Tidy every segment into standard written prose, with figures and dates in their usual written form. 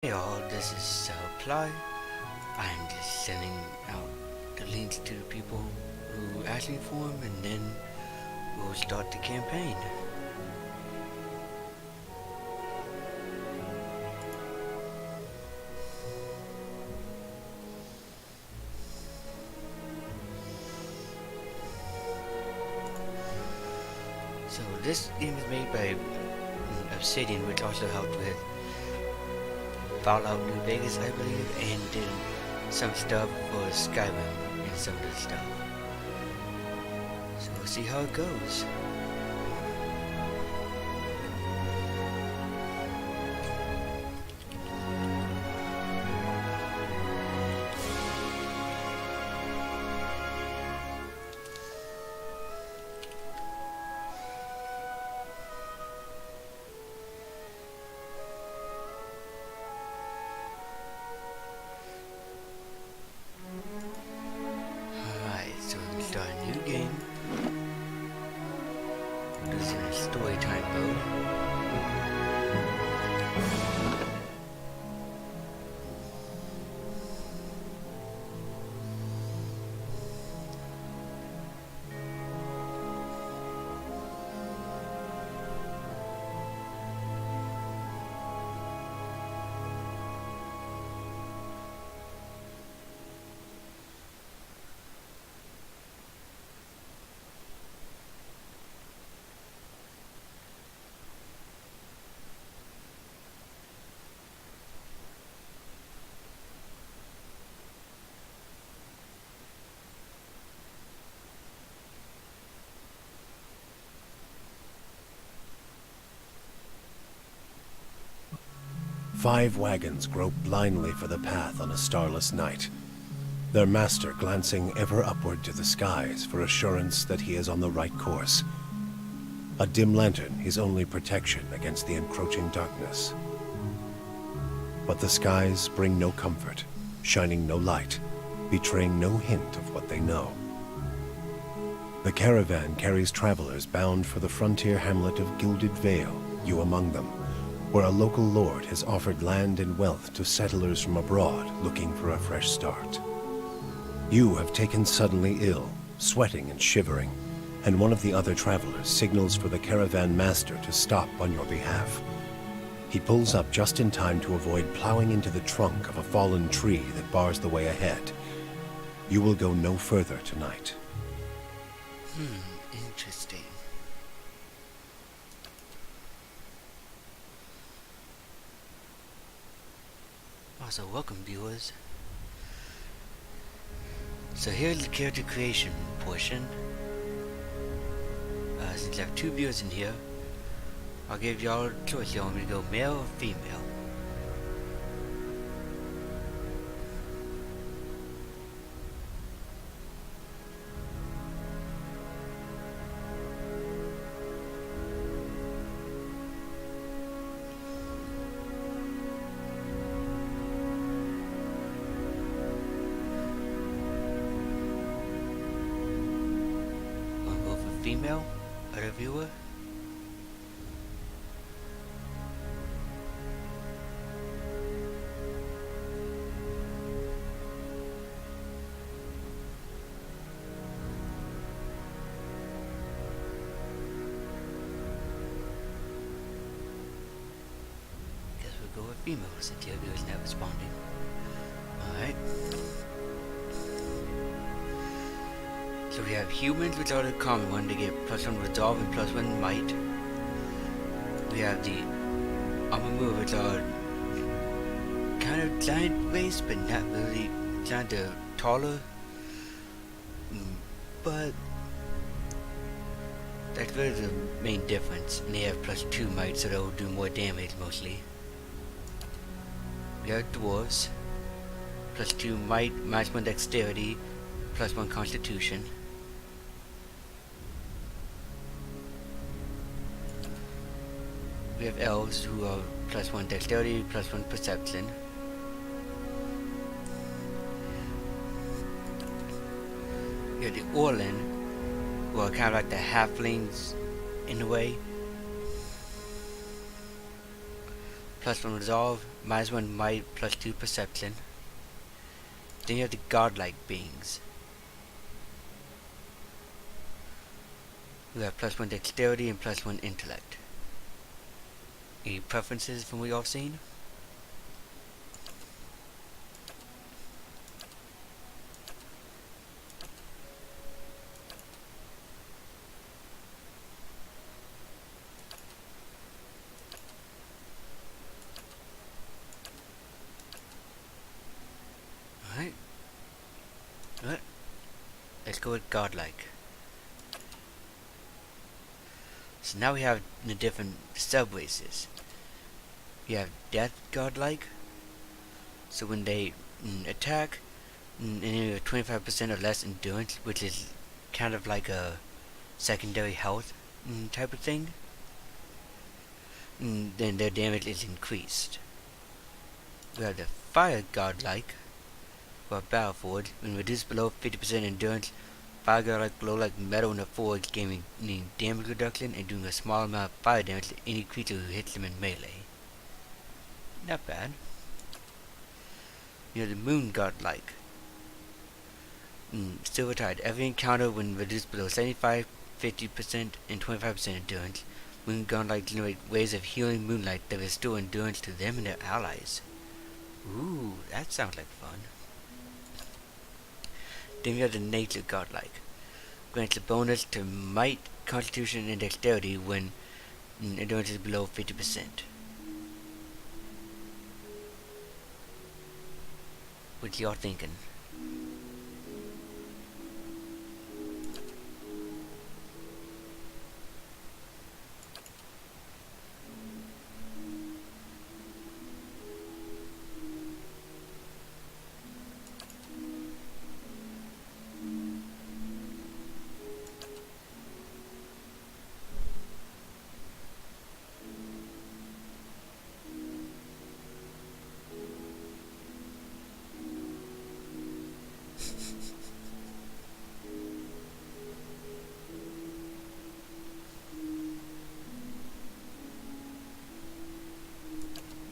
Hey all, this is Supply. I'm just sending out the links to the people who asked me for them, and then we'll start the campaign. So this game is made by Obsidian, which also helped with Fallout New Vegas, I believe, and did some stuff for Skyrim and some of the stuff. So we'll see how it goes. Alright, so we start a new game. This is in story time mode. Five wagons grope blindly for the path on a starless night, their master glancing ever upward to the skies for assurance that he is on the right course. A dim lantern his only protection against the encroaching darkness. But the skies bring no comfort, shining no light, betraying no hint of what they know. The caravan carries travelers bound for the frontier hamlet of Gilded Vale, you among them, where a local lord has offered land and wealth to settlers from abroad looking for a fresh start. You have taken suddenly ill, sweating and shivering, and one of the other travelers signals for the caravan master to stop on your behalf. He pulls up just in time to avoid plowing into the trunk of a fallen tree that bars the way ahead. You will go no further tonight. Interesting. Also, welcome viewers. So here's the character creation portion. Since I have two viewers in here, I'll give y'all a choice. You want me to go male or female? Want to go for female? Other viewer? Guess we'll go with female since the other viewer's not responding. Alright. So we have humans, which are the common one. They get +1 resolve and +1 might. We have the Amamu, which are kind of giant race, but not really kind of taller. But that's really the main difference. And they have +2 might, so they'll do more damage mostly. We have dwarves, +2 might, -1 dexterity, +1 constitution. We have elves who are +1 dexterity, +1 perception. We have the Orlin, who are kind of like the halflings in a way. +1 resolve, -1 might, +2 perception. Then you have the godlike beings. We have +1 dexterity and +1 intellect. Any preferences from what y'all seen? Alright. Alright. Let's go with godlike. So now we have the different sub-races. You have death godlike. So when they attack, and you have 25% or less endurance, which is kind of like a secondary health type of thing, then their damage is increased. We have the fire godlike, or battle forge. When reduced below 50% endurance, fire godlike glow like metal in the forge, gaining damage reduction and doing a small amount of fire damage to any creature who hits them in melee. Not bad. You have the moon godlike. Silver tide. Every encounter when reduced below 75, 50%, and 25% endurance, moon godlike generate waves of healing moonlight that restore endurance to them and their allies. Ooh, that sounds like fun. Then we have the nature godlike. Grants a bonus to might, constitution, and dexterity when endurance is below 50%. What y'all thinking?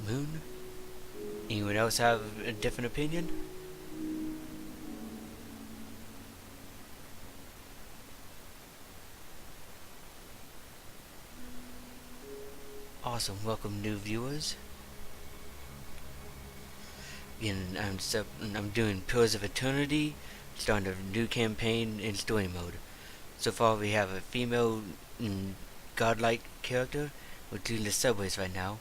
Moon? Anyone else have a different opinion? Awesome, welcome new viewers. Again, I'm doing Pillars of Eternity, starting a new campaign in story mode. So far we have a female godlike character. We're doing the subways right now.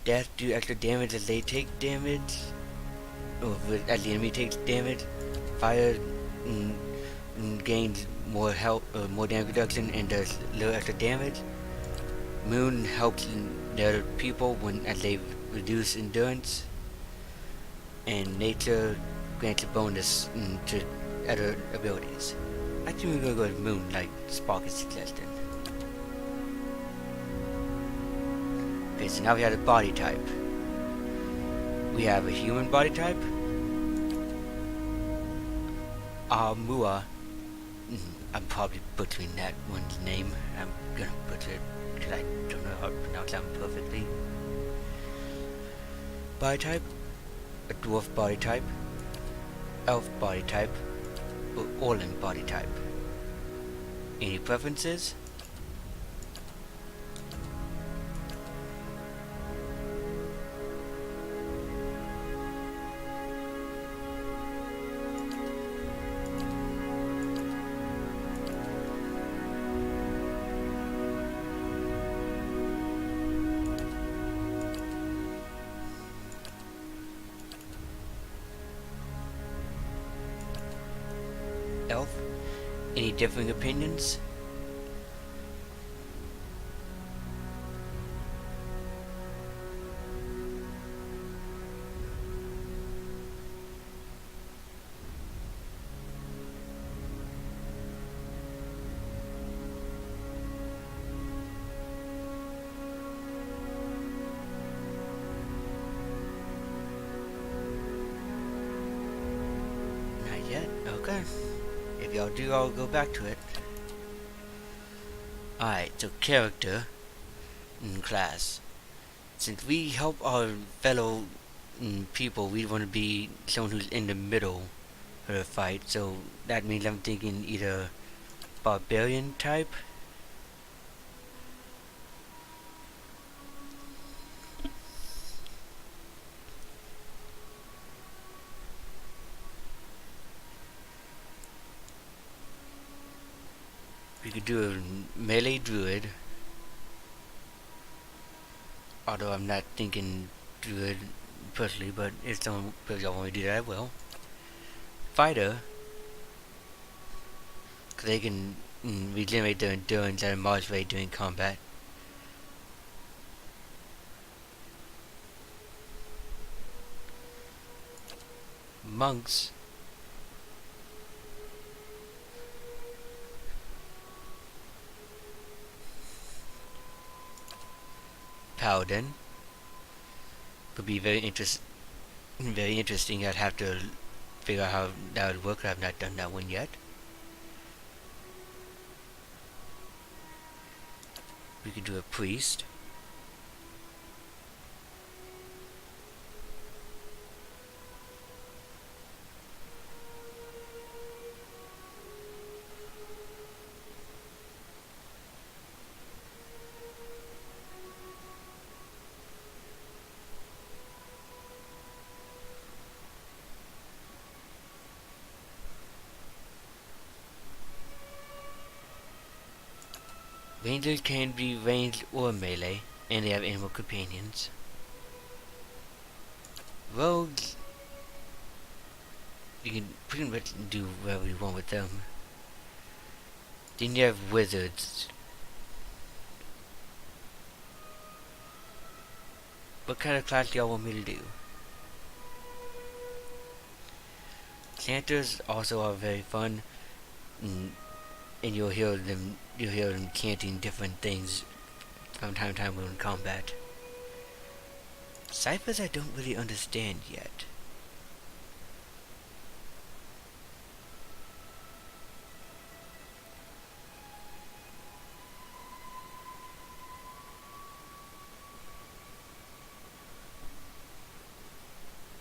Death do extra damage as they take damage, or as the enemy takes damage. Fire gains more health, more damage reduction, and does little extra damage. Moon helps the other people as they reduce endurance, and nature grants a bonus to other abilities. I think we're gonna go with Moon, like Spark is suggesting. Okay, so now we have the body type. We have a human body type. Mua. I'm probably butchering that one's name. I'm gonna butcher it because I don't know how to pronounce that perfectly. Body type. A dwarf body type. Elf body type. Or Orlan body type. Any preferences? Elf? Any differing opinions? Not yet? Okay. If y'all do, I'll go back to it. Alright, so character and class. Since we help our fellow people, we want to be someone who's in the middle of the fight. So that means I'm thinking either barbarian type. We could do a melee druid. Although I'm not thinking druid personally, but if someone y'all want me to do that, I will. Fighter, because they can regenerate their endurance at a modest rate during combat. Monks, paladin, could be very interesting. I'd have to figure out how that would work. I've not done that one yet. We could do a priest. Rangers can be ranged or melee, and they have animal companions. Rogues, you can pretty much do whatever you want with them. Then you have wizards. What kind of class do y'all want me to do? Chanters also are very fun, and you'll hear them chanting different things from time to time when in combat. Ciphers I don't really understand yet.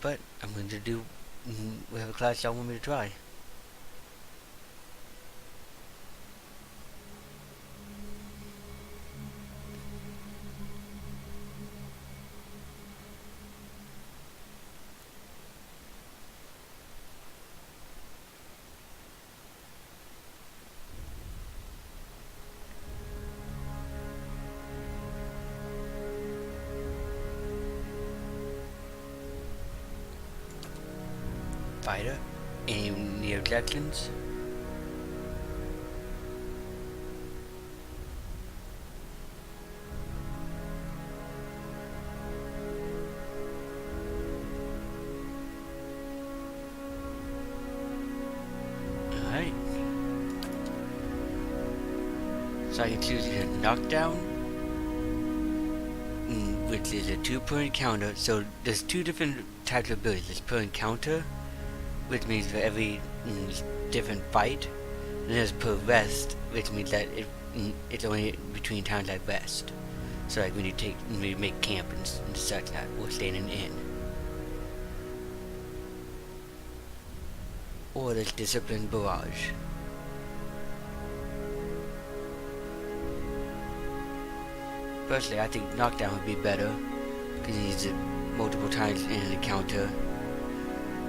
But I'm going to do whatever class y'all want me to try. Fighter? Any objections? Alright. So I can choose either knockdown, which is a 2 per encounter. So there's two different types of abilities. There's per encounter, which means for every different fight. And there's per rest, which means that it's only between times I rest. So like when you make camp and such that, or stay in an inn. Or there's discipline barrage. Personally, I think knockdown would be better because you use it multiple times in an encounter,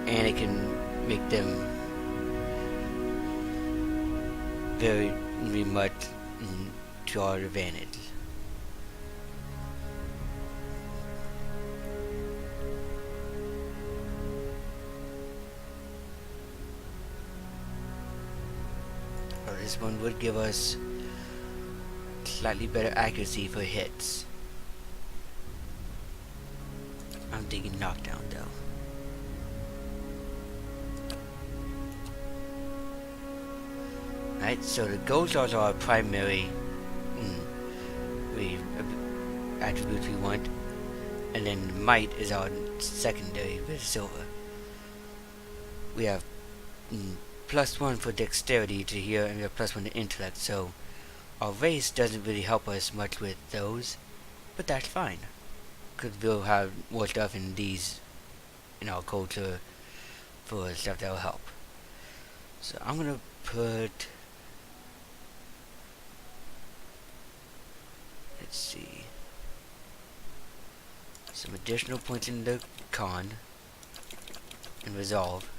and it can make them very much to our advantage. Or this one would give us slightly better accuracy for hits. I'm thinking knockdown though. Right, so the ghosts are our primary attributes we want, and then might is our secondary with silver. We have +1 for dexterity to here, and we have +1 to intellect, so our race doesn't really help us much with those, but that's fine. Because we'll have more stuff in these in our culture for stuff that will help. So I'm gonna put, let's see, some additional points in the con and resolve.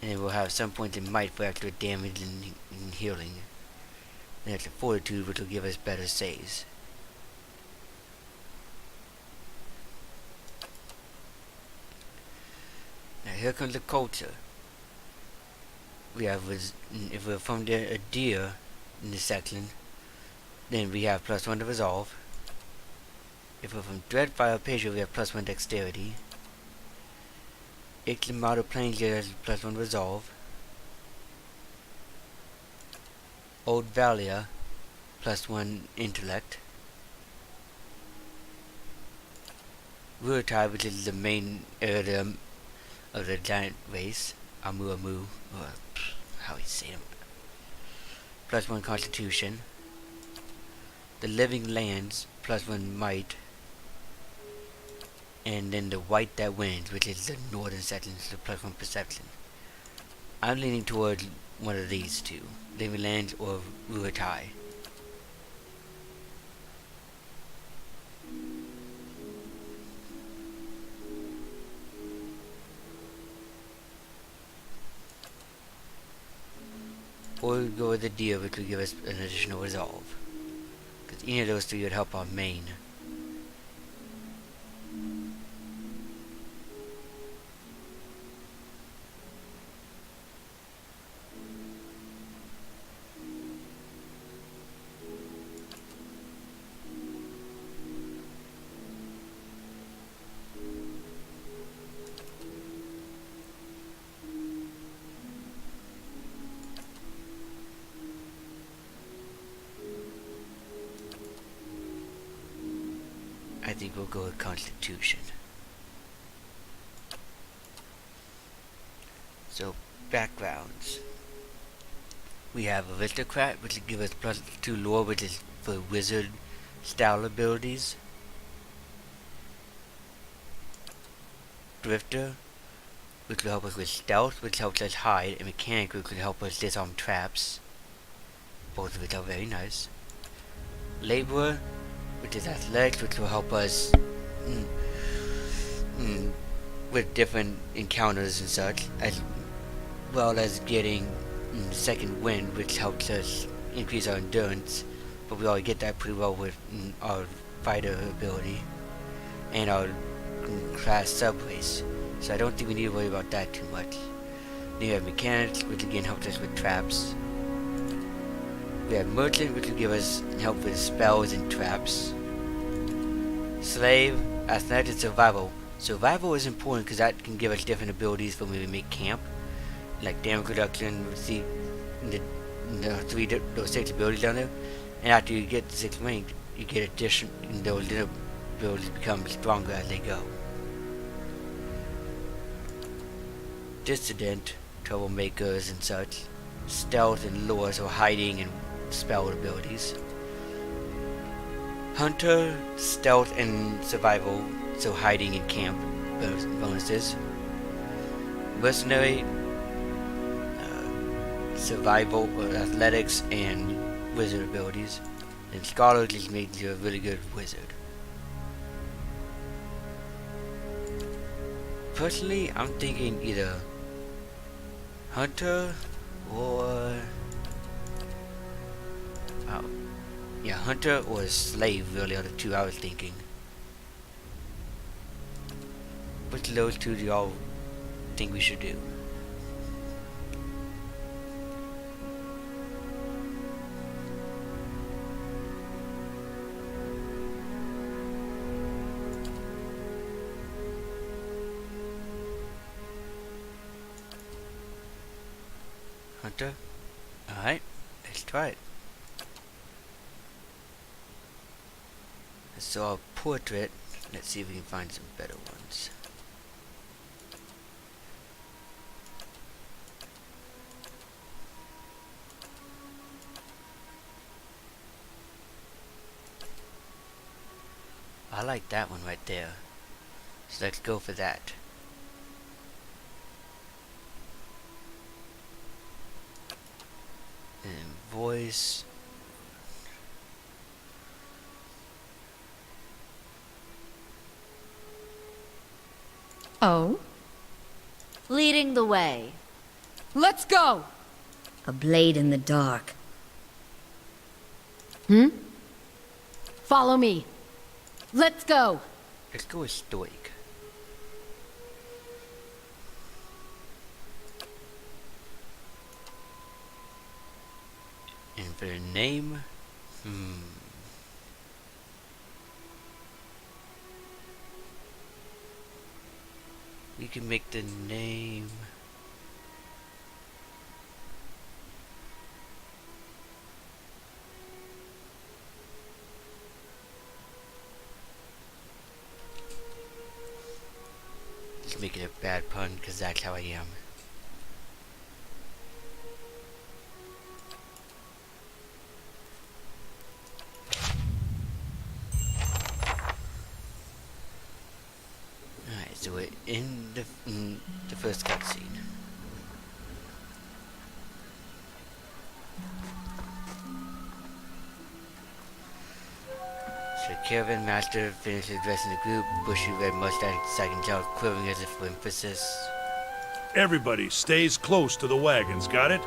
And then we'll have some points in might for extra damage and healing. And extra fortitude, which will give us better saves. Now here comes the culture. We have, if we're from a deer in this section, then we have +1 to resolve. If we're from Dreadfire Patient, we have +1 dexterity. Ixtlamauta Planescape has +1 resolve. Old Valia, +1 intellect. Ruatai, which is the main area of the giant race, Amu, or how you say them, +1 constitution. The living lands, +1 might. And then the white that wins, which is the northern section, so +1 perception. I'm leaning toward one of these two, living lands or Ruatai. Or we go with the deer, which would give us an additional resolve. Because any of those three would help our main. I think we'll go with Constitution. So, backgrounds. We have Aristocrat, which will give us +2 lore, which is for wizard style abilities. Drifter, which will help us with stealth, which helps us hide, and Mechanic, which will help us disarm traps. Both of which are very nice. Laborer, which is athletics, which will help us with different encounters and such, as well as getting second wind, which helps us increase our endurance, but we already get that pretty well with our fighter ability and our class subrace, so I don't think we need to worry about that too much. Then you have Mechanics, which again helps us with traps. We have Merchant, which will give us help with spells and traps. Slave, Athletics, and Survival. Survival is important because that can give us different abilities for when we make camp, like damage reduction. See those 6 abilities down there, and after you get the 6th rank, you get addition. Those little abilities become stronger as they go. Dissident, troublemakers and such. Stealth and lore, so hiding and spell abilities. Hunter, stealth and survival, so hiding in camp bonuses. Mercenary, survival or athletics and wizard abilities. And scholar just makes you a really good wizard. Personally, I'm thinking either Hunter or Hunter or Slave really are the two I was thinking. Which of those two do y'all think we should do? Hunter? Alright, let's try it. So our portrait, let's see if we can find some better ones. I like that one right there. So let's go for that. And voice. Oh? Leading the way. Let's go! A blade in the dark. Follow me. Let's go! Let's go with stoic. And for the name, we can make the name. Just make it a bad pun, because that's how I am. Alright, so we're in the first cutscene. So Caravan Master finishes addressing the group. Bushy red mustache, second jaw quivering as if for emphasis. Everybody stays close to the wagons, got it?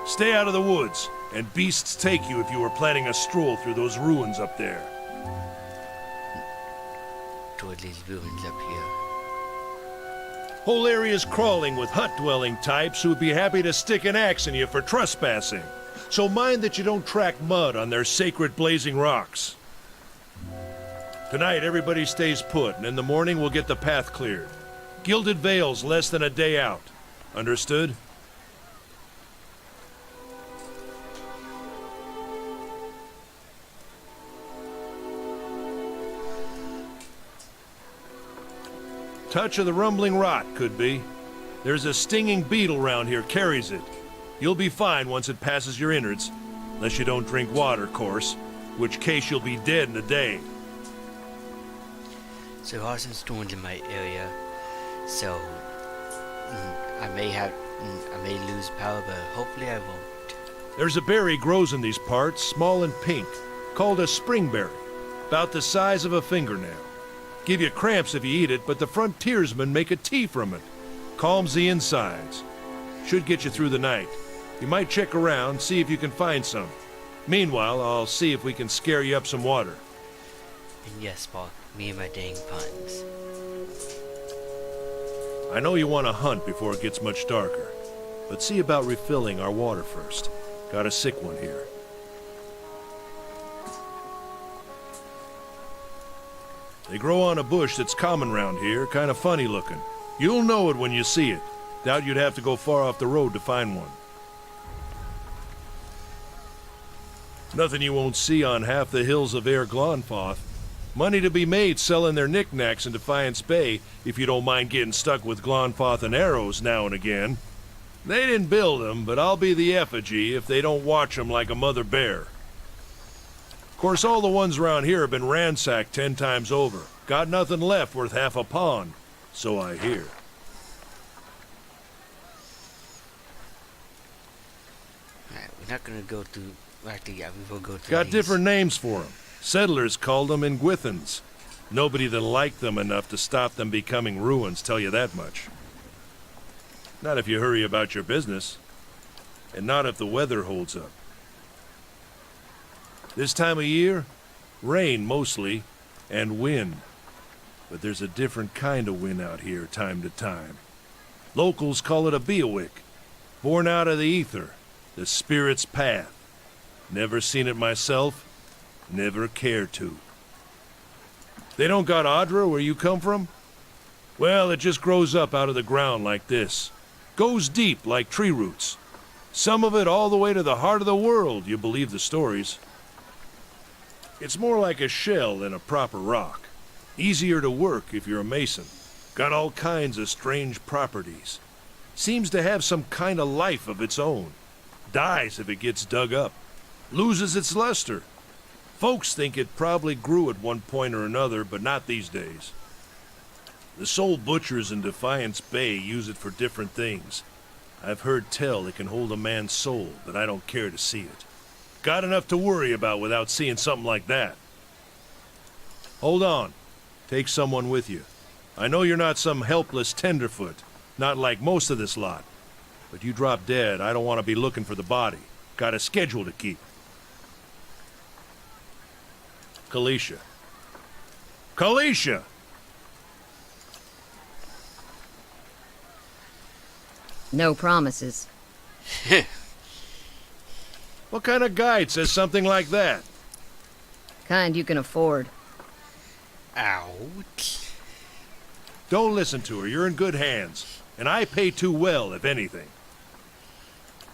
Stay out of the woods, and beasts take you if you were planning a stroll through those ruins up there. Toward these ruins up here. Whole area's crawling with hut-dwelling types who'd be happy to stick an axe in you for trespassing. So mind that you don't track mud on their sacred blazing rocks. Tonight, everybody stays put, and in the morning we'll get the path cleared. Gilded Vale's less than a day out. Understood? Touch of the rumbling rot, could be. There's a stinging beetle round here, carries it. You'll be fine once it passes your innards. Unless you don't drink water, course. Which case you'll be dead in a day. So there are some storms in my area, so I may lose power, but hopefully I won't. There's a berry grows in these parts, small and pink, called a springberry, about the size of a fingernail. Give you cramps if you eat it, but the frontiersmen make a tea from it. Calms the insides. Should get you through the night. You might check around, see if you can find some. Meanwhile, I'll see if we can scare you up some water. And yes, Spock, me and my dang puns. I know you want to hunt before it gets much darker, but see about refilling our water first. Got a sick one here. They grow on a bush that's common round here, kind of funny looking. You'll know it when you see it. Doubt you'd have to go far off the road to find one. Nothing you won't see on half the hills of Air Glonfoth. Money to be made selling their knickknacks in Defiance Bay, if you don't mind getting stuck with Glonfoth and arrows now and again. They didn't build them, but I'll be the effigy if they don't watch them like a mother bear. Of course, all the ones around here have been ransacked 10 times over. Got nothing left worth half a pond, so I hear. Alright, we're not gonna go through. Actually, yeah, we will go through. Got these. different names for them. Settlers called them Ingwithans. Nobody that liked them enough to stop them becoming ruins, tell you that much. Not if you hurry about your business. And not if the weather holds up. This time of year, rain mostly, and wind. But there's a different kind of wind out here time to time. Locals call it a Beowick, born out of the ether, the spirit's path. Never seen it myself, never care to. They don't got Adra where you come from? Well, it just grows up out of the ground like this. Goes deep like tree roots. Some of it all the way to the heart of the world, you believe the stories. It's more like a shell than a proper rock. Easier to work if you're a mason. Got all kinds of strange properties. Seems to have some kind of life of its own. Dies if it gets dug up. Loses its luster. Folks think it probably grew at one point or another, but not these days. The soul butchers in Defiance Bay use it for different things. I've heard tell it can hold a man's soul, but I don't care to see it. Got enough to worry about without seeing something like that. Hold on. Take someone with you. I know you're not some helpless tenderfoot, not like most of this lot. But you drop dead, I don't want to be looking for the body. Got a schedule to keep. Kalisha. Kalisha! No promises. What kind of guide says something like that? Kind you can afford. Ouch. Don't listen to her, you're in good hands. And I pay too well, if anything.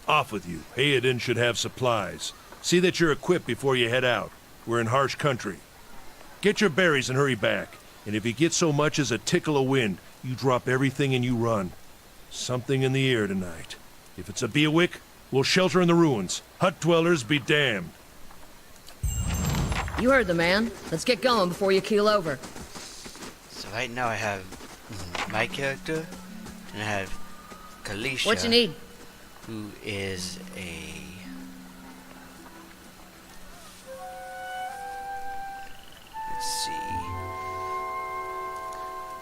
Off with you. Hayden should have supplies. See that you're equipped before you head out. We're in harsh country. Get your berries and hurry back. And if you get so much as a tickle of wind, you drop everything and you run. Something in the air tonight. If it's a Beawick, we'll shelter in the ruins. Hut dwellers be damned. You heard the man. Let's get going before you keel over. So right now I have my character, and I have Kalisha. What you need? Who is a... Let's see.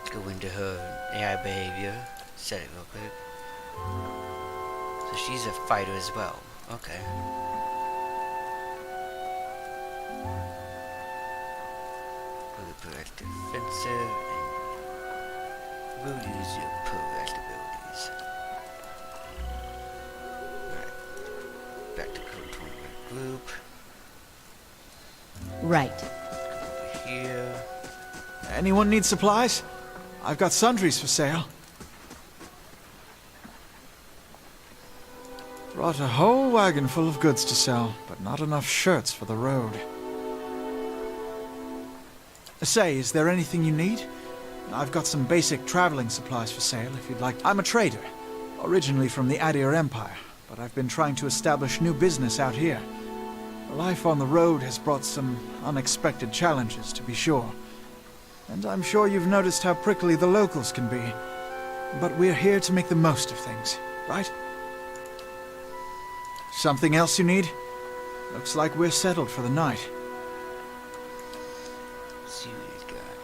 Let's go into her AI behavior. Set it real quick. So she's a fighter as well. Okay. Progress defensive, and we'll use your progress abilities. Alright. Back to control group. Right. Over here. Anyone need supplies? I've got sundries for sale. Brought a whole wagon full of goods to sell, but not enough shirts for the road. Say, is there anything you need? I've got some basic traveling supplies for sale if you'd like. I'm a trader, originally from the Adir Empire, but I've been trying to establish new business out here. Life on the road has brought some unexpected challenges, to be sure. And I'm sure you've noticed how prickly the locals can be. But we're here to make the most of things, right? Something else you need? Looks like we're settled for the night. Let's see what he's got.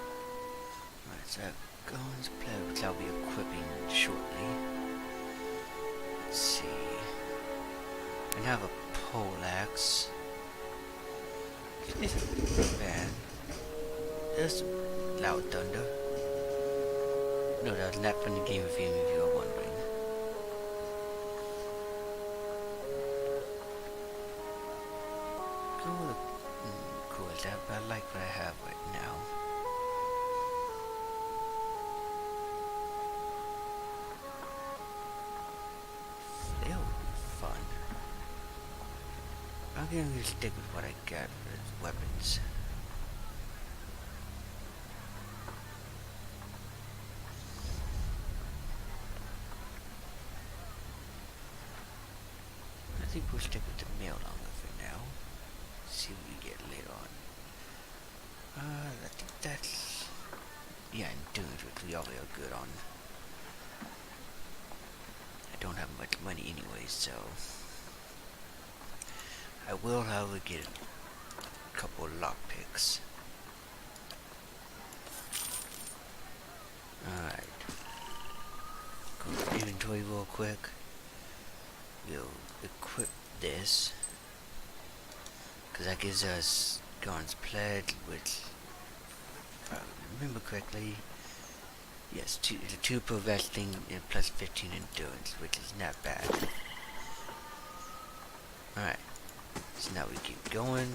Alright, so guns, play, which I'll be equipping shortly. Let's see. I have a poleaxe. This isn't bad. There's some loud thunder. No, that's not from the game of Fame if you are wondering. Cool as that, but I like what I have right now. It would be fun. I'm gonna stick with what I got for weapons. I think we'll stick with the mail longer for now. See what we get later on. I think that's... Yeah, endurance, which we already are good on. I don't have much money anyway, so... I will, however, get a couple lockpicks. Alright. Go to inventory real quick. We'll equip this. Because that gives us Garn's Pledge, which, if I remember correctly, yes, the 2 per vesting and plus 15 endurance, which is not bad. Alright, so now we keep going,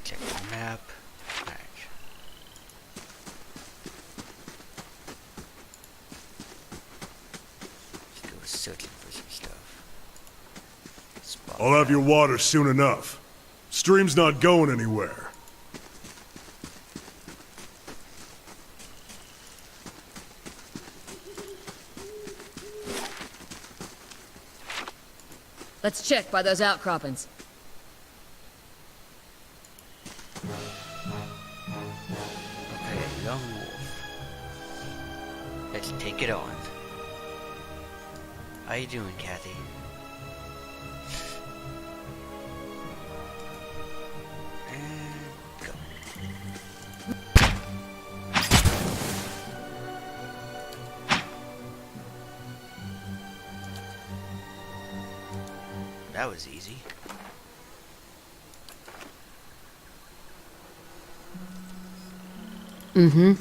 check the map. Alright. Let's go searching for some stuff. Spot I'll have your that. water soon enough. Stream's not going anywhere. Let's check by those outcroppings. take it on. How you doing, Kathy? And go. That was easy. Mm-hmm.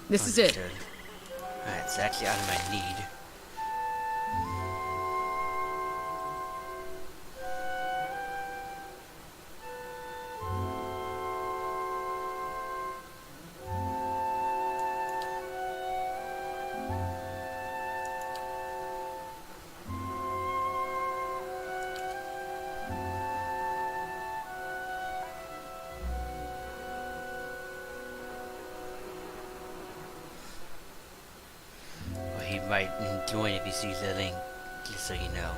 This is it. Understood. That's actually out of my need. Or he might join if he sees the link, just so you know.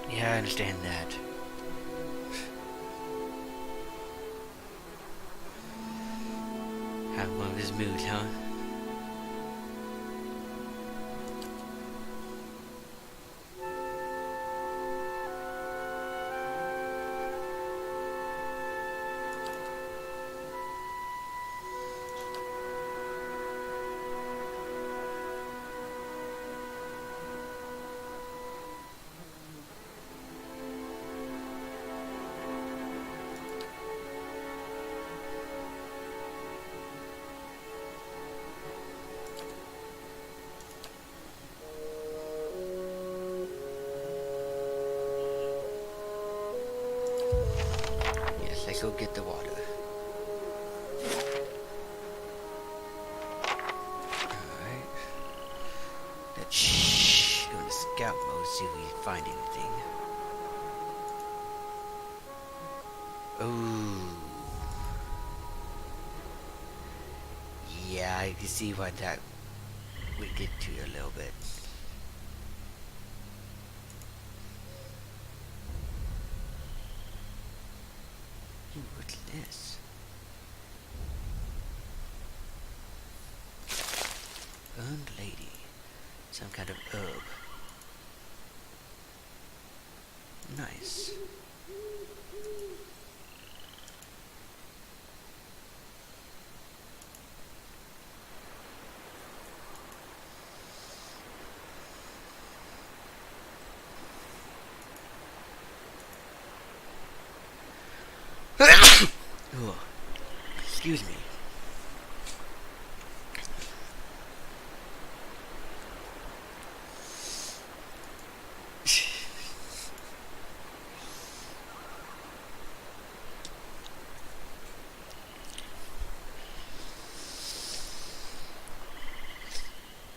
Yeah, I understand that. Have one of his moods, huh? Yes, let's go get the water. Alright. Let's go into scout mode, see if we can find anything. Ooh. Yeah, I can see why that would get to you a little bit. Ooh, what's this? Burned lady. Some kind of herb. Nice. Ooh, excuse me.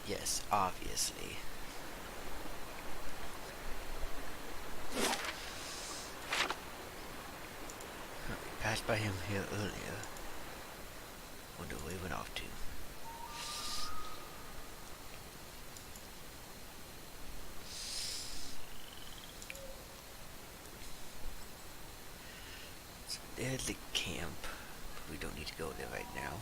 Yes, obviously. We passed by him here earlier. Wonder where he went off to. So there's the camp. But we don't need to go there right now.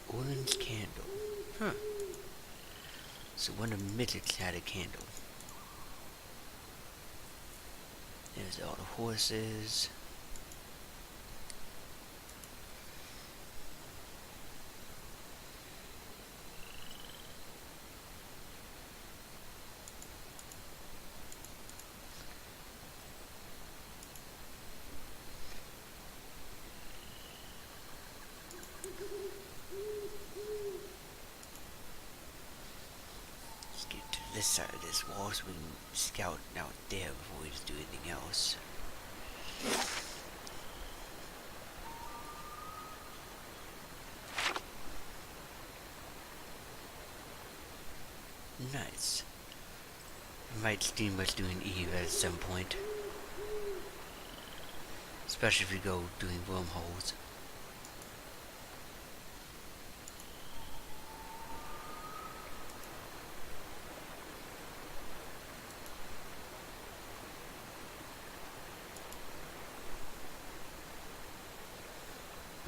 Orange candle. Huh. So one of the midgets had a candle. There's all the horses. Let's get this side of this wall so we can scout out there before we just do anything else. Nice. I might steam us doing Eve at some point. Especially if we go doing wormholes.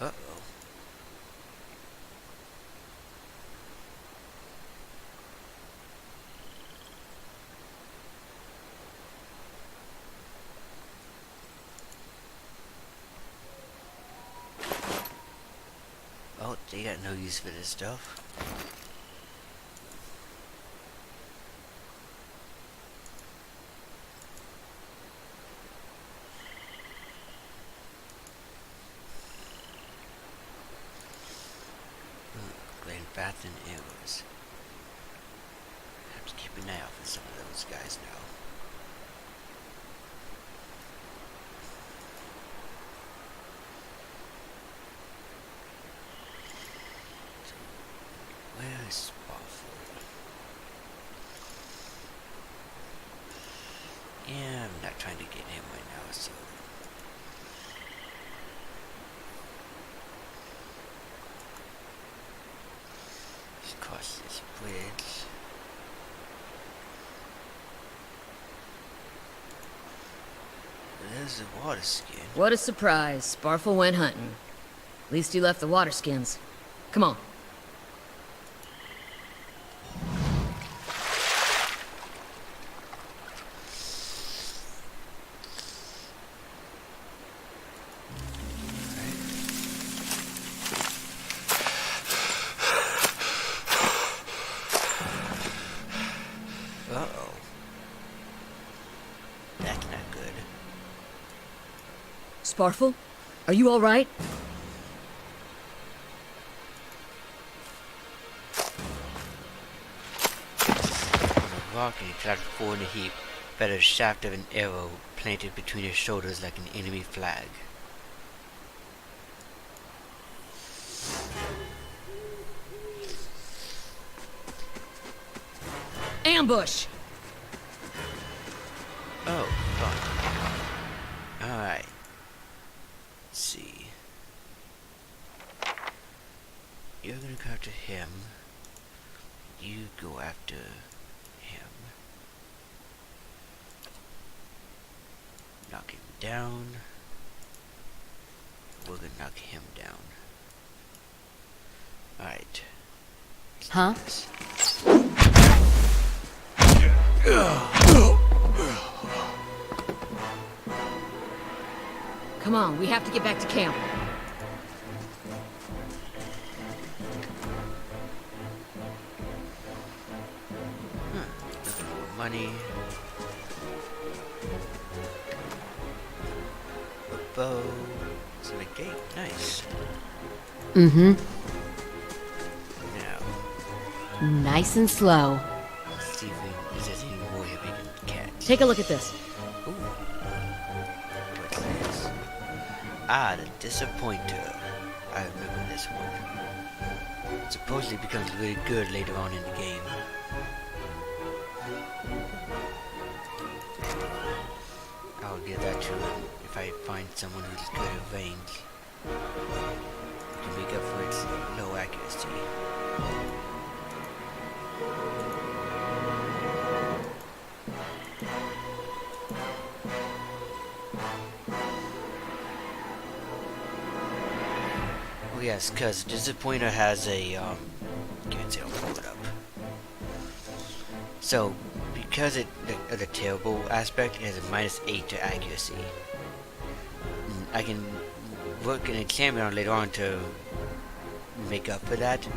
Uh-oh. Oh, they got no use for this stuff. Glen Bath and arrows. Have to keep an eye out for some of those guys now. Where is Spofford? Yeah, I'm not trying to get him right now, so... Just cross this bridge. There's the water skin. What a surprise. Sparfle went hunting. At least he left the water skins. Come on. Uh-oh. That's not good. Sparfle? Are you alright? On a rock and he collapsed forward in a heap, felt a shaft of an arrow planted between his shoulders like an enemy flag. Ambush! Oh, fun. Alright. Let's see. You're gonna go after him. You go after him. Knock him down. We're gonna knock him down. Alright. Huh? Come on, we have to get back to camp. Looking for money. A bow. It's a gate. Nice. Mm-hmm. Now, Nice and slow. let's see if there's any more here we can catch. Take a look at this. Ooh. What's this? Ah, the Disappointer. I remember this one. It supposedly becomes really good later on in the game. I'll give that to him if I find someone who's good at range. To make up for its low accuracy. Oh yes, because Disappointer has a, can't say I'll pull it up. So, because of the terrible aspect, it has a -8 to accuracy. I can work an enchantment on later on to make up for that,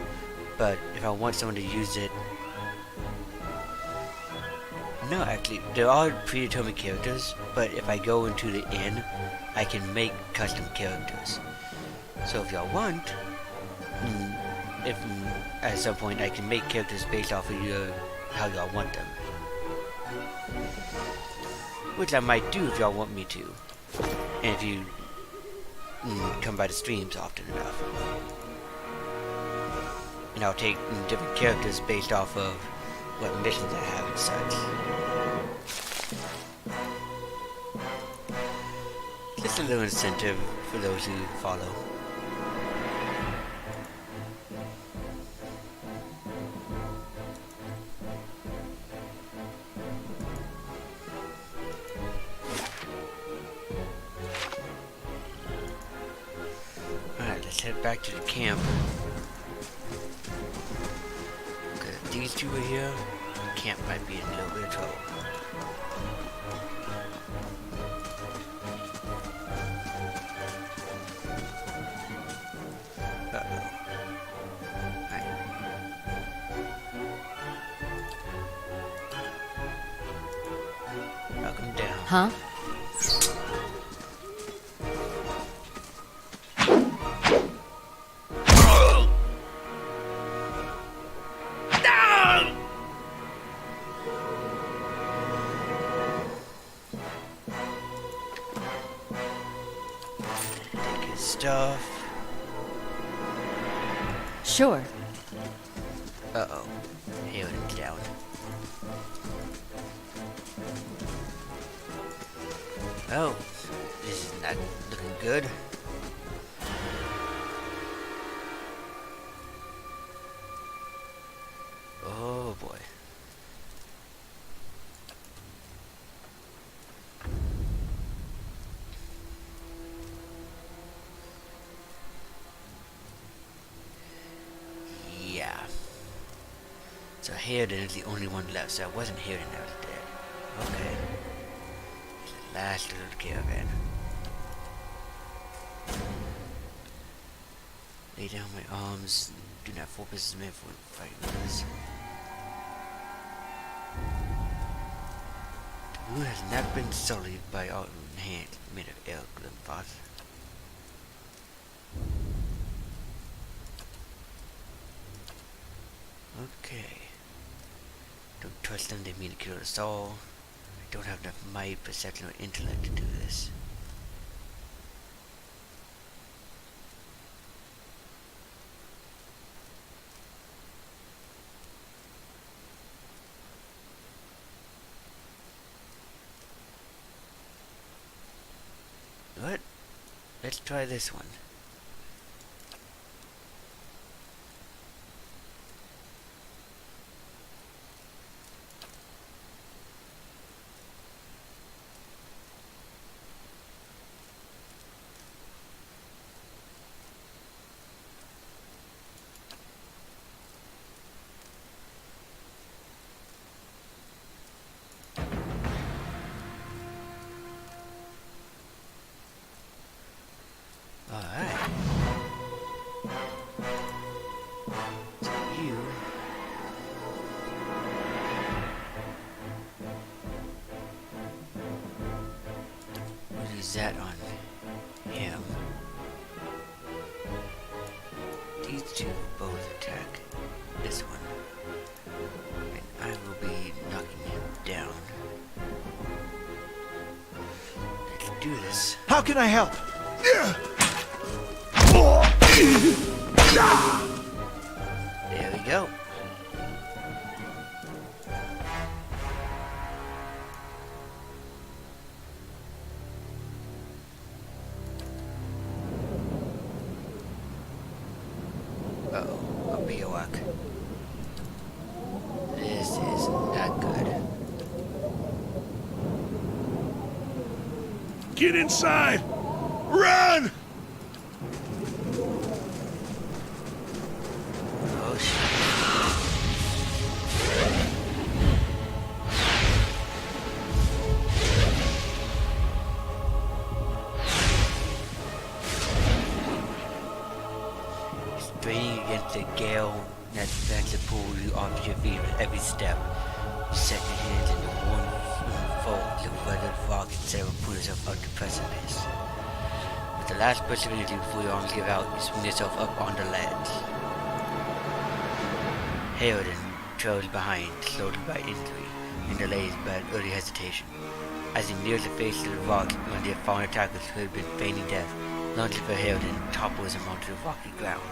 but if I want someone to use it... No, actually, there are predetermined characters, but if I go into the inn, I can make custom characters. So if y'all want, if at some point I can make characters based off of how y'all want them. which I might do if y'all want me to, and if you come by the streams often enough. And I'll take different characters based off of what missions I have and such. Just a little incentive for those who follow. Alright, let's head back to the camp. Because if these two are here, the camp might be in a little bit of trouble. Huh? Take his stuff. Sure. Uh-oh. Hailden's down. Oh, this is not looking good. Oh boy. Yeah. So Hailden is the only one left, so I wasn't Hailden that was dead. Okay. Last little caravan. Lay down my arms. Do not focus me for fighting others. The wound has not been sullied by our own hand made of elk lymphoth. Okay. Don't trust them, they mean to kill us all. I don't have enough might, perception, or intellect to do this. What? Let's try this one. Alright. So you... We'll use that on him. These two will both attack this one. And I will be knocking him down. Let's do this. How can I help? There we go. Uh-oh, a bivouac. This is not good. Get inside! Run! Oh shit. Straining against the gale that's to pull you off your feet with every step. You set your hands into one fold, the weathered fog and Sarah pull yourself out the precipice. With the last burst of energy before your arms give out, you swing yourself up on the ledge. Hailden trails behind, slowed by injury and delayed by early hesitation. As he neared the face of the rock, one of their fallen attackers who had been feigning death lunged for Harold and topples him onto the rocky ground.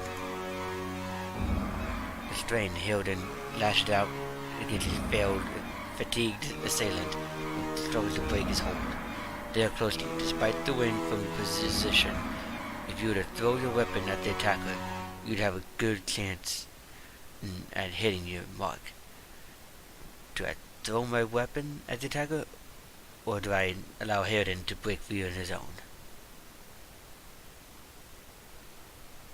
The strain Harold lashed out against his fatigued assailant and struggled to break his hold. They are close to you, despite the wind from your position. If you were to throw your weapon at the attacker, you'd have a good chance at hitting your mark. Do I throw my weapon at the attacker, or do I allow Harridan to break free on his own?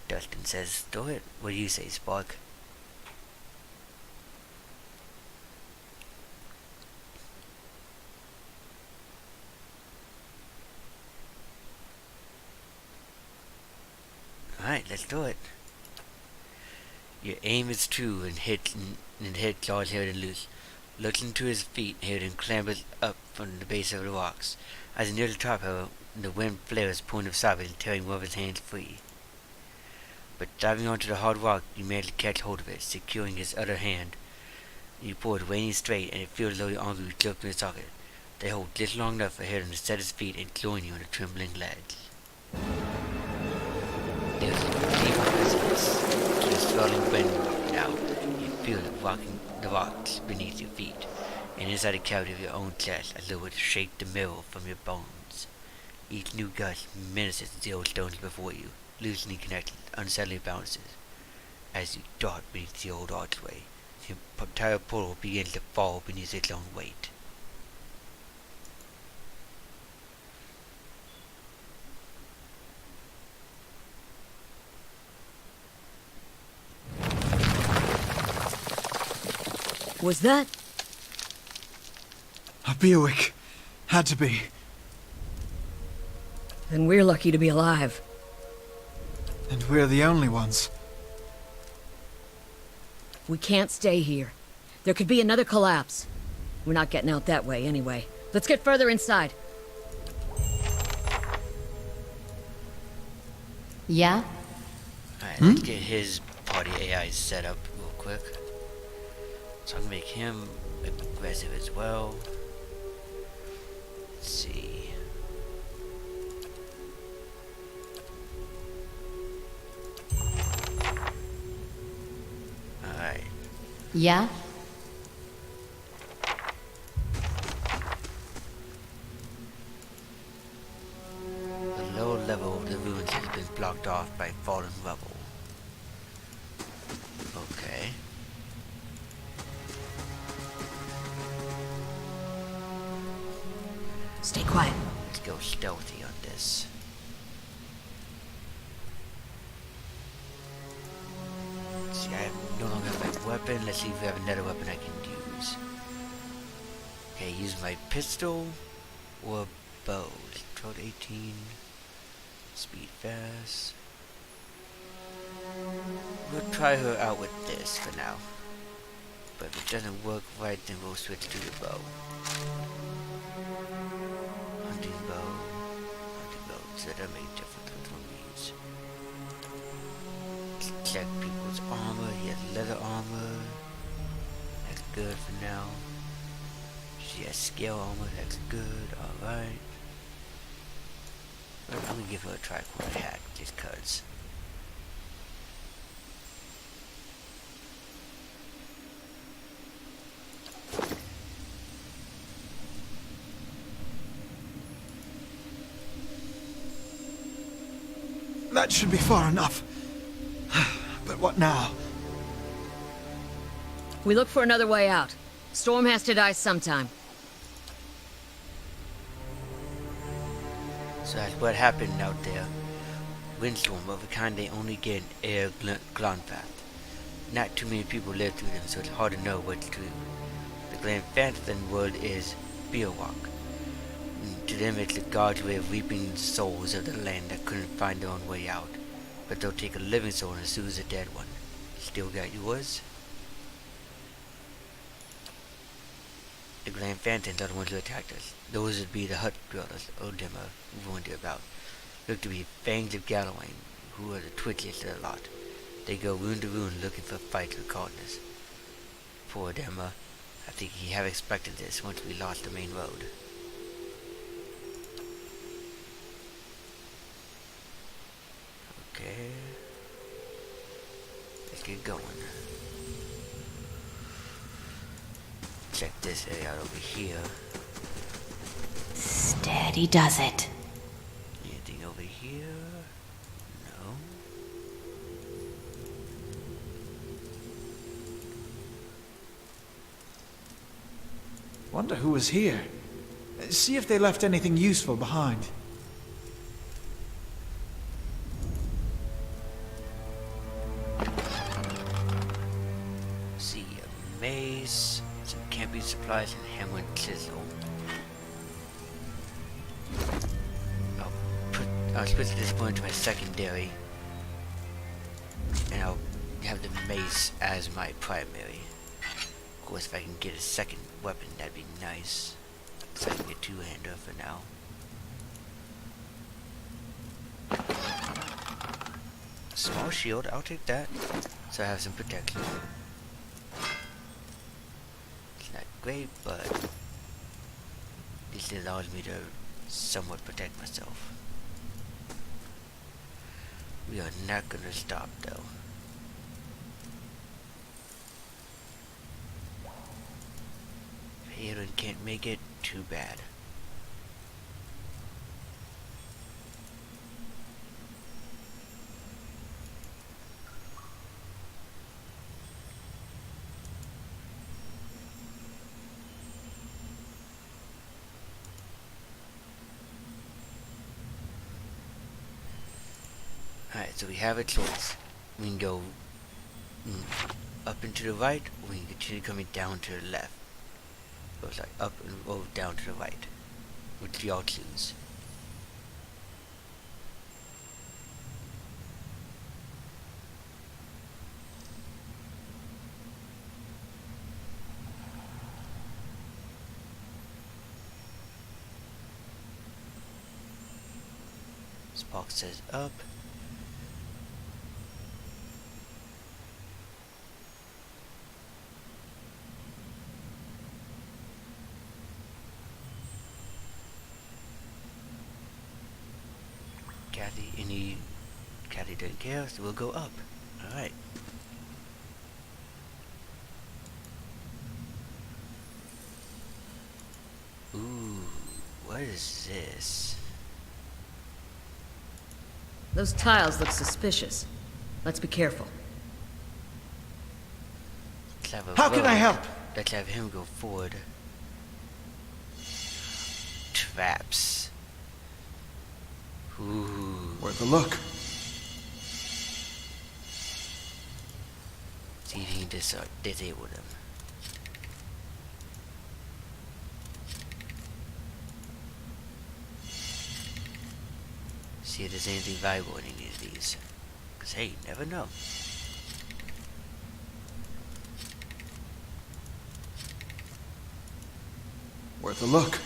Dustin says, throw it. What do you say, Spark? Alright, let's do it. Your aim is true and hit Charles Harridan loose. Looking to his feet, Harridan clambers up from the base of the rocks. As he nears the top, however, the wind flares, pulling him sideways and tearing one of his hands free. But diving onto the hard rock, you manage to catch hold of it, securing his other hand. You pull it waning straight, and it feels as though your arms will jerk from the socket. They hold just long enough for Harridan to set his feet and join you on the trembling ledge. There's a deep resonance to the swirling wind now. You feel it rocking the rocks beneath your feet, and inside the cavity of your own chest, as though it would shake the marrow from your bones. Each new gust menaces the old stones before you, loosely connected, unsettling bounces. As you dart beneath the old archway, the entire portal begins to fall beneath its own weight. Was that? A Beowick. Had to be. Then we're lucky to be alive. And we're the only ones. We can't stay here. There could be another collapse. We're not getting out that way anyway. Let's get further inside. Yeah? Alright, let's get his party AI set up real quick. So I can make him aggressive as well. Let's see. Alright. Yeah? The lower level of the ruins has been blocked off by fallen rubble. Okay. Stay quiet. Let's go stealthy on this. See, I no longer have my weapon. Let's see if we have another weapon I can use. Okay, use my pistol or bow. 12 to 18. Speed fast. We'll try her out with this for now. But if it doesn't work right, then we'll switch to the bow. Hunting bow. So that makes a difference which one we use. Let's check people's armor. He has leather armor. That's good for now. She has scale armor. That's good. Alright. I'm gonna give her a tricorn hat just cause. That should be far enough. But what now? We look for another way out. Storm has to die sometime. So that's what happened out there. Windstorm of a kind they only get in Air Glenpath. Not too many people live through them, so it's hard to know what's true. The Glenphanton word is Beowalk. To them it's the god's way of reaping souls of the land that couldn't find their own way out. But they'll take a living soul and soothe a dead one. Still got yours? The Glenphantons are the ones who attacked us. Those would be the hut dwellers, Odemma, we warned you about. Look to be Fangs of Galloway, who are the twitchiest of the lot. They go rune to rune looking for fights with Cardinus. Poor Odemma. I think he have expected this once we lost the main road. get going. Check this area out over here. Steady does it. Anything over here? No. Wonder who was here. See if they left anything useful behind. See a mace, some camping supplies, and hammer and chisel. I'll switch this one to my secondary, and I'll have the mace as my primary. Of course, if I can get a second weapon, that'd be nice. So I can get two-hander for now. Small shield, I'll take that. So I have some protection. It's not great, but at least it allows me to somewhat protect myself. We are not gonna stop though. If Aiden can't make it, too bad. Alright, so we have a choice. We can go up and to the right, or we can continue coming down to the left. So it's like up and down to the right. Which do y'all choose? Spark says up. Kathy doesn't care, so we'll go up. Alright. Ooh, what is this? Those tiles look suspicious. Let's be careful. Let's have a How can I rogue. help? Let's have him go forward. Traps. Ooh. Worth a look. See if he can disable them. See if there's anything valuable in any of these. Cause hey, you never know. Worth a look.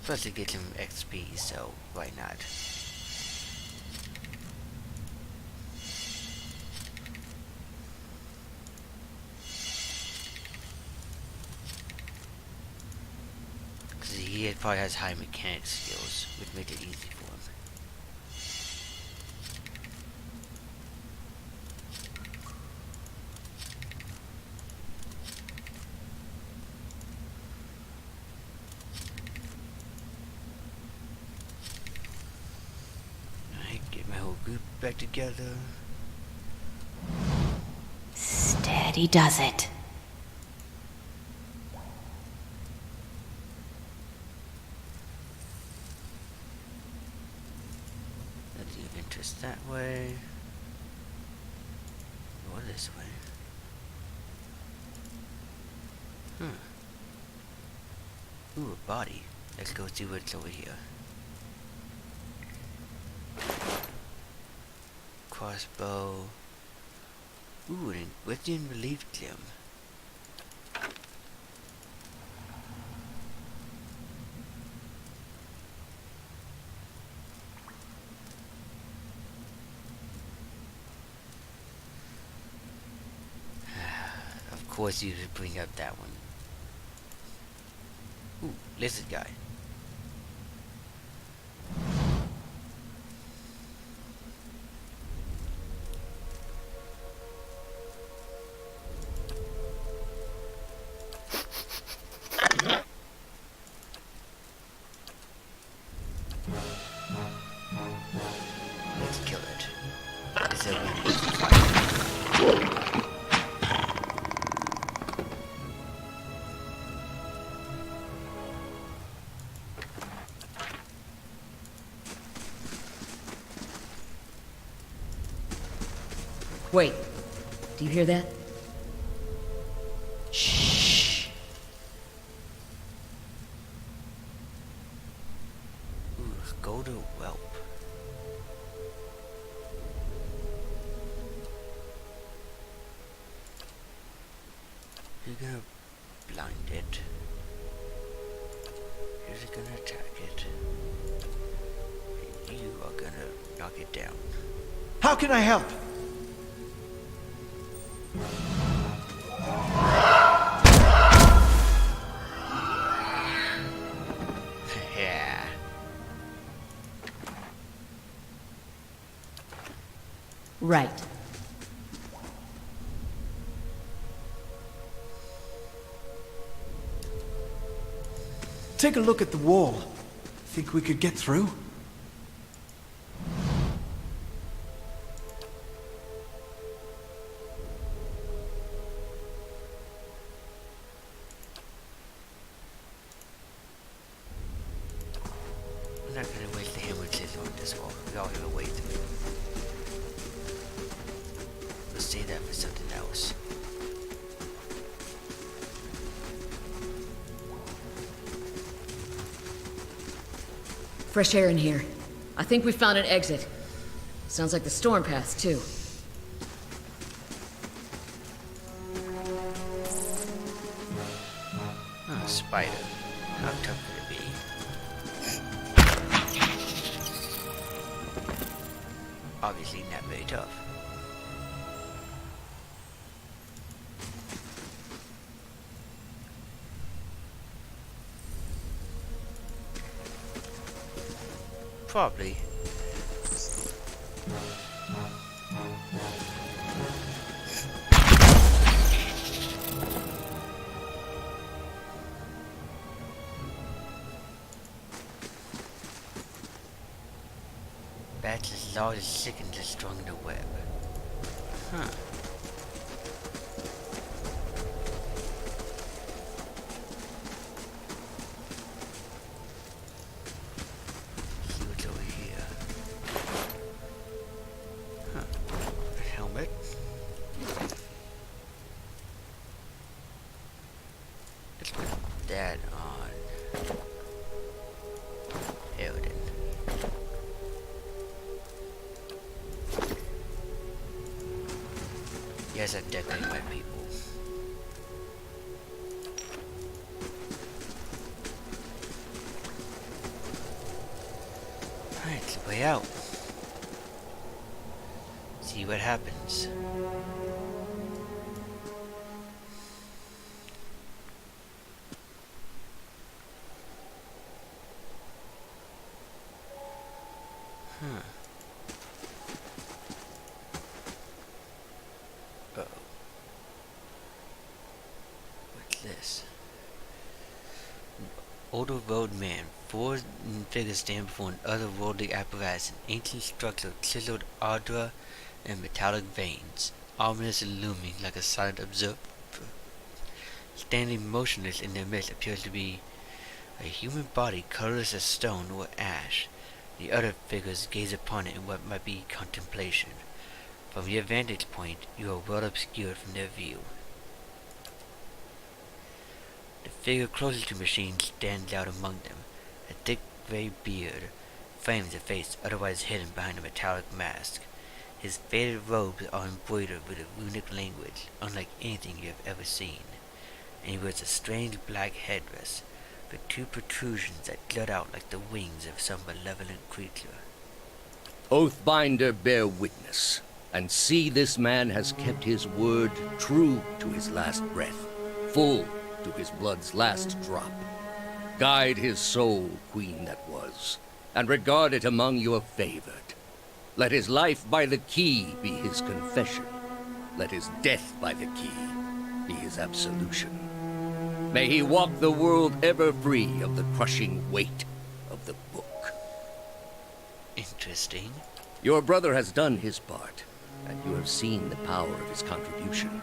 Plus it gets him XP, so why not? Because he probably has high mechanic skills, which make it easy for him. Get my whole group back together. Steady does it. Nothing of interest that way. Or this way. Ooh, a body. Let's go see what's over here. Crossbow. Ooh, an Within relief gem. Of course you should bring up that one. Ooh, lizard guy. Let's kill it. Is there one we can fight? Wait. Do you hear that? Shh. Ooh, go to whelp. You're gonna blind it. You're gonna attack it. And you are gonna knock it down. How can I help? Yeah. Right. Take a look at the wall. Think we could get through? I'm not gonna waste the hammer and scissors on this wall. We all have a way through. Let's save that for something else. Fresh air in here. I think we found an exit. Sounds like the storm path, too. Oh, spider. How tough could it be? Obviously not very tough. Probably. Bats as large as chickens are strung in a web. Huh. See what's over here. Huh. A helmet. Let's put that on. Evident. Yes, I definitely my people. Alright, it's the way out. See what happens. Huh. Uh-oh. What's this? Older roadman. Four figures stand before an otherworldly apparatus, an ancient structure of chiseled ardra and metallic veins, ominous and looming like a silent observer. Standing motionless in their midst appears to be a human body colorless as stone or ash. The other figures gaze upon it in what might be contemplation. From your vantage point, you are well obscured from their view. The figure closest to the machine stands out among them. A thick gray beard frames a face otherwise hidden behind a metallic mask. His faded robes are embroidered with a runic language, unlike anything you have ever seen, and he wears a strange black headdress, with two protrusions that jut out like the wings of some malevolent creature. Oathbinder, bear witness, and see this man has kept his word true to his last breath, full to his blood's last drop. Guide his soul, queen that was, and regard it among your favored. Let his life by the key be his confession. Let his death by the key be his absolution. May he walk the world ever free of the crushing weight of the book. Interesting. Your brother has done his part, and you have seen the power of his contribution.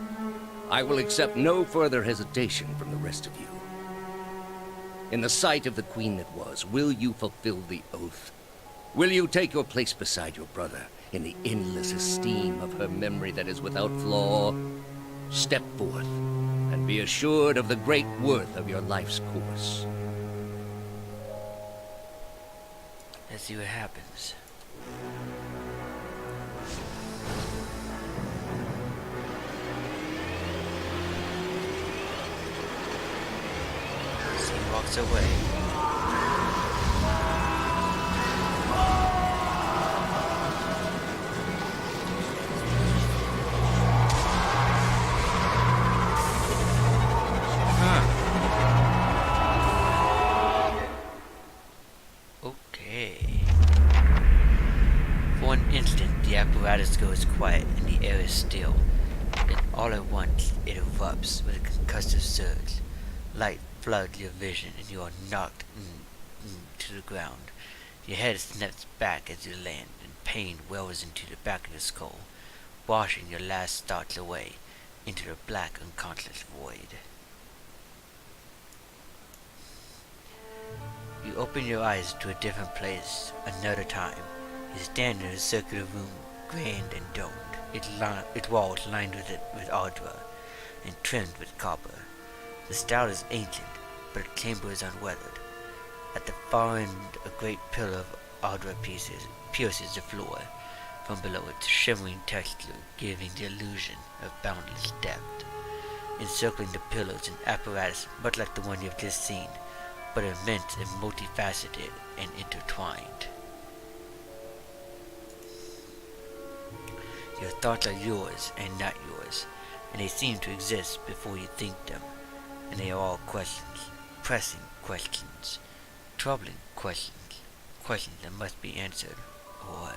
I will accept no further hesitation from the rest of you. In the sight of the queen that was, will you fulfill the oath? Will you take your place beside your brother in the endless esteem of her memory that is without flaw? Step forth, and be assured of the great worth of your life's course. Let's see what happens. He walks away. Okay. For an instant, the apparatus goes quiet and the air is still. Then all at once, it erupts with a concussive surge. Light floods your vision and you are knocked to the ground. Your head snaps back as you land and pain wells into the back of your skull, washing your last thoughts away into the black unconscious void. You open your eyes to a different place, another time. You stand in a circular room, grand and domed, its walls lined with ardra and trimmed with copper. The style is ancient, but the chamber is unweathered. At the far end, a great pillar of ardra pierces the floor from below, its shimmering texture giving the illusion of boundless depth. Encircling the pillar is an apparatus much like the one you've just seen, but immense and multifaceted and intertwined. Your thoughts are yours and not yours, and they seem to exist before you think them. And they are all questions, pressing questions, troubling questions, questions that must be answered, or...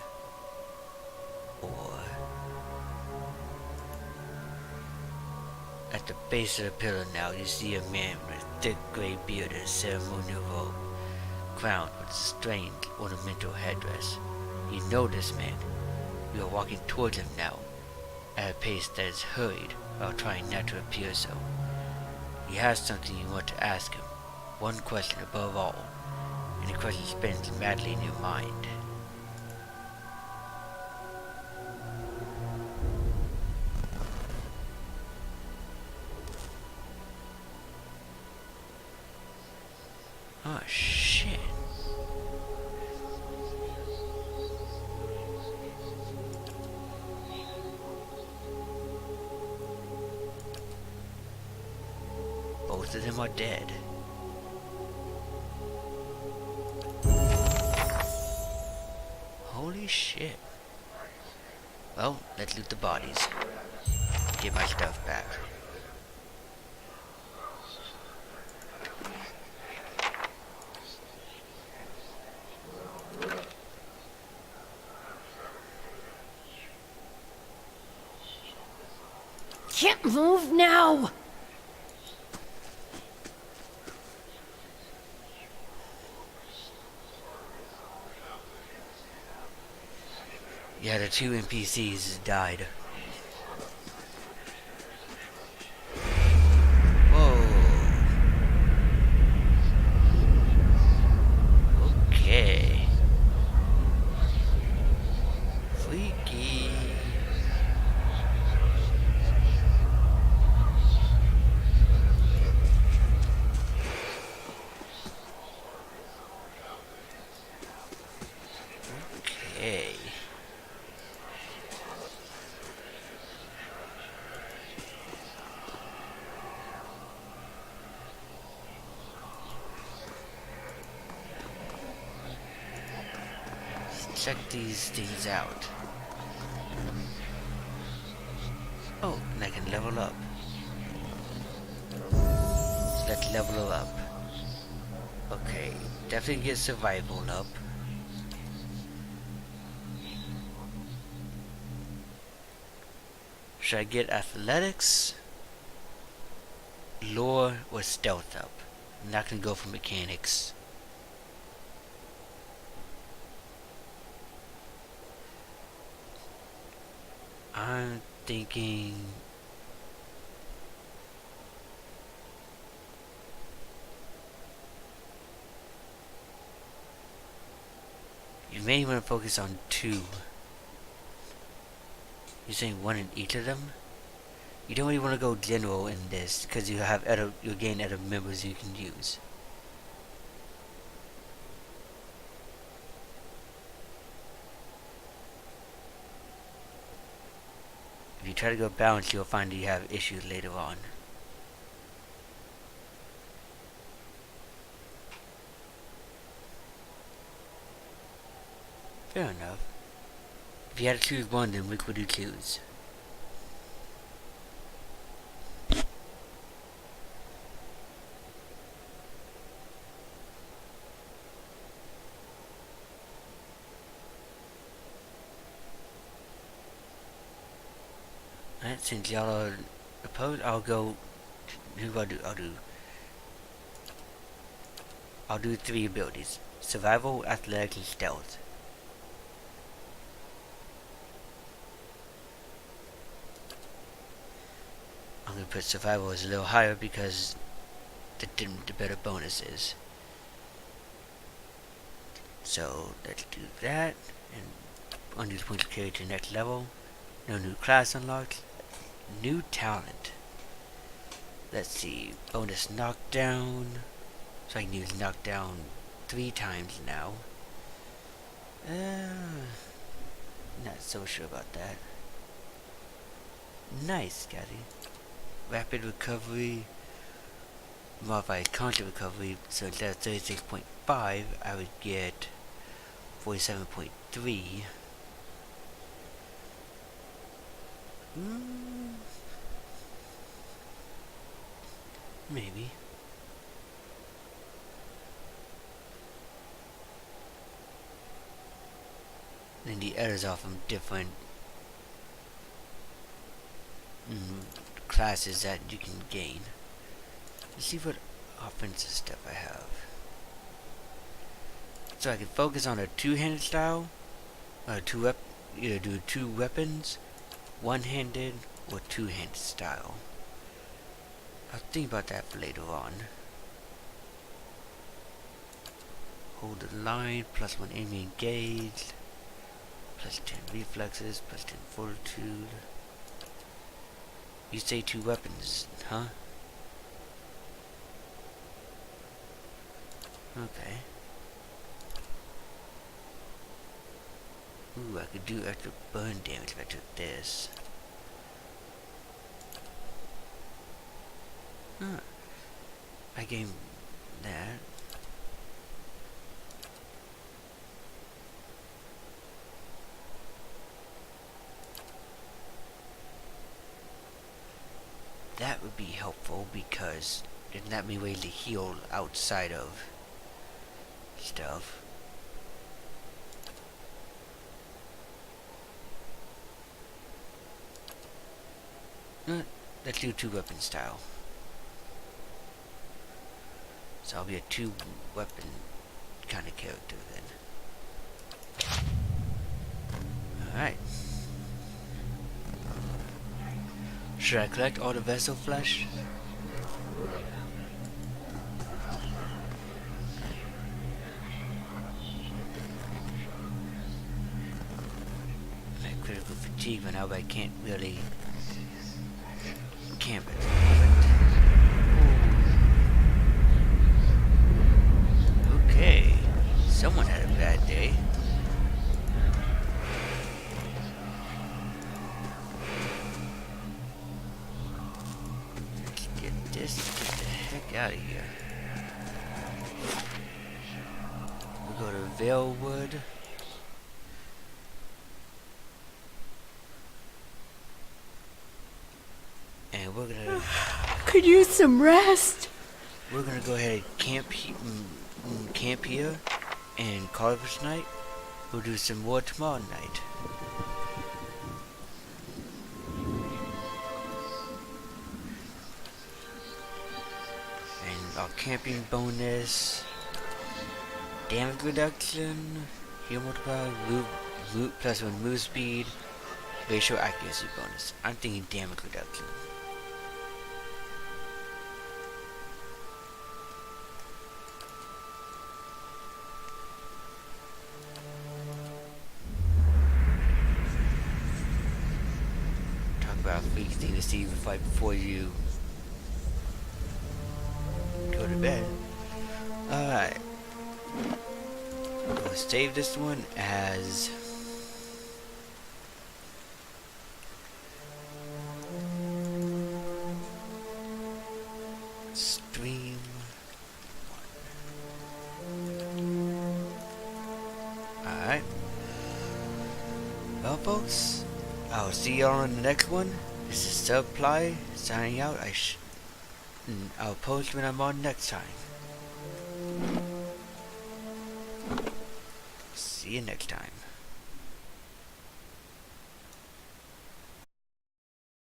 At the base of the pillar now, you see a man with a thick gray beard and a ceremonial robe, crowned with a strange ornamental headdress. You know this man. You are walking towards him now, at a pace that is hurried while trying not to appear so. He has something you want to ask him, one question above all, and the question spins madly in your mind. Oh shit. Both of them are dead. Holy shit. Well, let's loot the bodies. Get my stuff back. Can't move now! Yeah, the two NPCs died. Whoa. Okay. Freaky. Okay. Check these things out. Oh, and I can level up. So let's level her up. Okay, definitely get survival up. Should I get athletics, lore, or stealth up? I'm not gonna go for mechanics. I'm thinking you may want to focus on 2. You're saying 1 in each of them? You don't really want to go general in this because you'll gain other members you can use. If you try to go balanced, you'll find that you have issues later on. Fair enough. If you had to choose one, then which would you choose? Alright, since y'all are opposed, I'll go. Who do I do? I'll do 3 abilities: survival, athletics, and stealth. I'm gonna put survival as a little higher because the better bonus is. So let's do that, and unused points carry to the next level. No new class unlocked. New talent. Let's see. Bonus knockdown. So I can use knockdown 3 times now. Not so sure about that. Nice, Scotty. Rapid recovery. Modified constant recovery. So instead of 36.5, I would get 47.3. Maybe. Then the others are from different classes that you can gain. Let's see what offensive stuff I have. So I can focus on a 2-handed style, either do 2 weapons, 1-handed or 2-handed style. I'll think about that for later on. Hold the line, +1 enemy engaged, +10 reflexes, +10 fortitude. You say 2 weapons, huh? Okay. Ooh, I could do extra burn damage if I took this. Huh. I gained that. That would be helpful because there's not many ways to heal outside of stuff. Let's do 2 weapon style. So I'll be a 2 weapon kind of character then. Alright. Should I collect all the vessel flesh? I have critical fatigue, but now I can't really camp it. Okay, someone had a bad day. Let's get the heck out of here. We'll go to Valewood. And we're gonna... Could use some rest. we're gonna go ahead and camp here and call it for tonight. We'll do some more tomorrow night. And our camping bonus, damage reduction, heal multiplier, loot plus 1 move speed, racial accuracy bonus. I'm thinking damage reduction. Talk about freaks thing to see right before you go to bed. Alright. We'll save this one as stream 1. Alright. Well, folks, I'll see y'all on the next one. This is Supply signing out. I'll post when I'm on next time. See you next time.